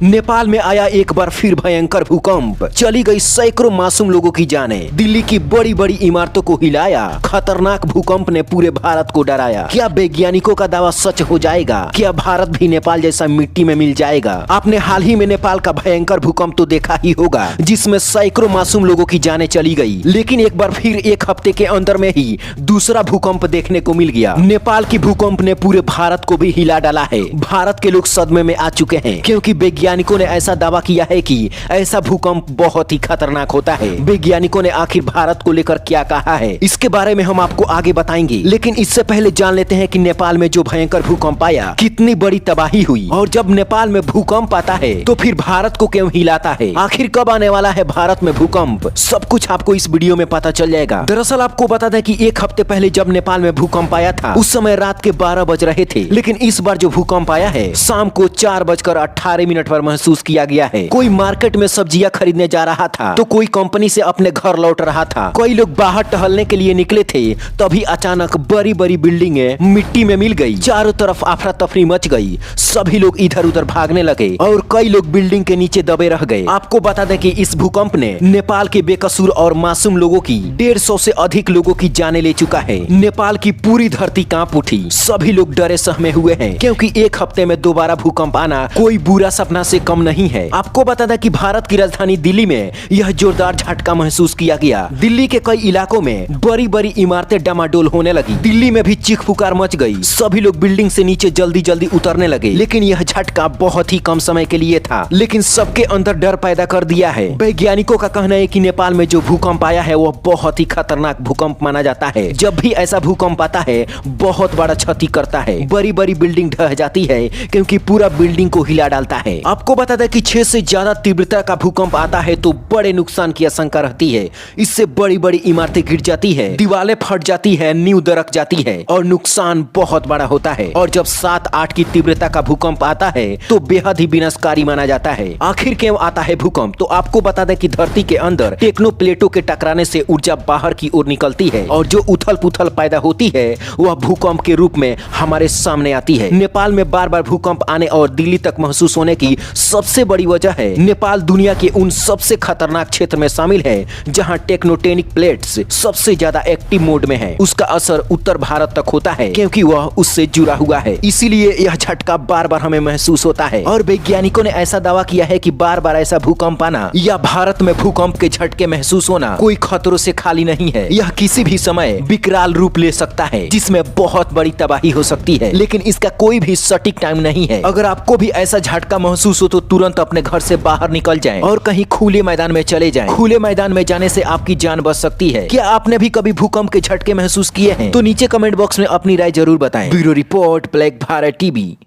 नेपाल में आया एक बार फिर भयंकर भूकंप, चली गई सैकड़ों मासूम लोगों की जानें, दिल्ली की बड़ी बड़ी इमारतों को हिलाया। खतरनाक भूकंप ने पूरे भारत को डराया। क्या वैज्ञानिकों का दावा सच हो जाएगा? क्या भारत भी नेपाल जैसा मिट्टी में मिल जाएगा? आपने हाल ही में नेपाल का भयंकर भूकंप तो देखा ही होगा, जिसमें सैकड़ों मासूम लोगों की जानें चली गई। लेकिन एक बार फिर एक हफ्ते के अंदर में ही दूसरा भूकंप देखने को मिल गया। नेपाल की भूकंप ने पूरे भारत को भी हिला डाला है। भारत के लोग सदमे में आ चुके हैं, क्योंकि वैज्ञानिकों ने ऐसा दावा किया है कि ऐसा भूकंप बहुत ही खतरनाक होता है। वैज्ञानिकों ने आखिर भारत को लेकर क्या कहा है, इसके बारे में हम आपको आगे बताएंगे। लेकिन इससे पहले जान लेते हैं कि नेपाल में जो भयंकर भूकंप आया, कितनी बड़ी तबाही हुई, और जब नेपाल में भूकंप आता है तो फिर भारत को क्यों हिलाता है। आखिर कब आने वाला है भारत में भूकंप, सब कुछ आपको इस वीडियो में पता चल जाएगा। दरअसल आपको बता दें कि एक हफ्ते पहले जब नेपाल में भूकंप आया था, उस समय रात के 12 बज रहे थे। लेकिन इस बार जो भूकंप आया है, शाम को 4:18 पर महसूस किया गया है। कोई मार्केट में सब्जियां खरीदने जा रहा था, तो कोई कंपनी से अपने घर लौट रहा था। कई लोग बाहर टहलने के लिए निकले थे, तभी अचानक बड़ी बड़ी बिल्डिंगें मिट्टी में मिल गई। चारों तरफ अफरा तफरी मच गई, सभी लोग इधर उधर भागने लगे और कई लोग बिल्डिंग के नीचे दबे रह गए। आपको बता दें कि इस भूकंप ने नेपाल के बेकसूर और मासूम लोगों की 150 से अधिक लोगों की जानें ले चुका है। नेपाल की पूरी धरती कांप उठी, सभी लोग डरे सहमे हुए हैं, क्योंकि एक हफ्ते में दोबारा भूकंप आना कोई बुरा सपना से कम नहीं है। आपको बता दें कि भारत की राजधानी दिल्ली में यह जोरदार झटका महसूस किया गया। दिल्ली के कई इलाकों में बड़ी बड़ी इमारतें डामाडोल होने लगी। दिल्ली में भी चीख पुकार मच गई, सभी लोग बिल्डिंग से नीचे जल्दी जल्दी उतरने लगे। लेकिन यह झटका बहुत ही कम समय के लिए था, लेकिन सबके अंदर डर पैदा कर दिया है। वैज्ञानिकों का कहना है कि नेपाल में जो भूकंप आया है वह बहुत ही खतरनाक भूकंप माना जाता है। जब भी ऐसा भूकंप आता है, बहुत बड़ा क्षति करता है, बड़ी बड़ी बिल्डिंग ढह जाती है, क्योंकि पूरा बिल्डिंग को हिला डालता है। आपको बता दें कि 6 से ज्यादा तीव्रता का भूकंप आता है तो बड़े नुकसान की आशंका रहती है। इससे बड़ी बड़ी इमारतें गिर जाती है, दीवारें फट जाती है, नींव दरक जाती है और नुकसान बहुत बड़ा होता है। और जब 7-8 की तीव्रता का भूकंप आता है तो बेहद ही विनाशकारी माना जाता है। आखिर क्यों आता है भूकंप, तो आपको बता दें कि धरती के अंदर टेक्नो प्लेटों के टकराने से ऊर्जा बाहर की ओर निकलती है, और जो उथल पुथल पैदा होती है वह भूकंप के रूप में हमारे सामने आती है। नेपाल में बार बार भूकंप आने और दिल्ली तक महसूस होने की सबसे बड़ी वजह है, नेपाल दुनिया के उन सबसे खतरनाक क्षेत्र में शामिल है जहां टेक्नोटेनिक प्लेट्स सबसे ज्यादा एक्टिव मोड में है। उसका असर उत्तर भारत तक होता है, क्योंकि वह उससे जुड़ा हुआ है। इसीलिए यह झटका बार बार हमें महसूस होता है। और वैज्ञानिकों ने ऐसा दावा किया है कि बार बार ऐसा भूकंप आना या भारत में भूकंप के झटके महसूस होना कोई खतरों से खाली नहीं है। यह किसी भी समय विकराल रूप ले सकता है, जिसमें बहुत बड़ी तबाही हो सकती है, लेकिन इसका कोई भी सटीक टाइम नहीं है। अगर आपको भी ऐसा झटका महसूस हो तो तुरंत अपने घर से बाहर निकल जाएं और कहीं खुले मैदान में चले जाएं। खुले मैदान में जाने से आपकी जान बच सकती है। क्या आपने भी कभी भूकंप के झटके महसूस किए हैं? तो नीचे कमेंट बॉक्स में अपनी राय जरूर बताएं। Bureau report, black Bharat TV.